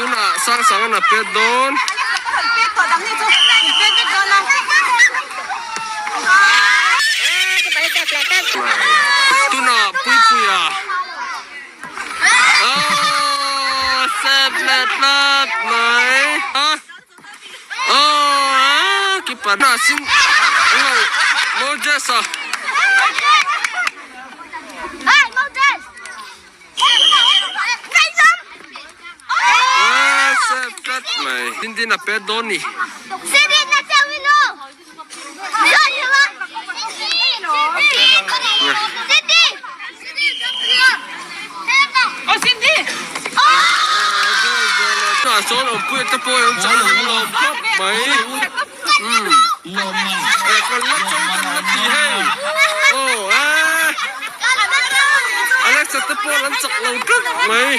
tu na sang na pedon tu na puya oh seplet mai oh kipa na sin Moses seplet mai hindi na pedon ni số là bữa tập bơi ông cháu là lò cấp mấy còn lắc trong chân lắc gì hay Alex tập bơi lăn chặt lầu cấp mấy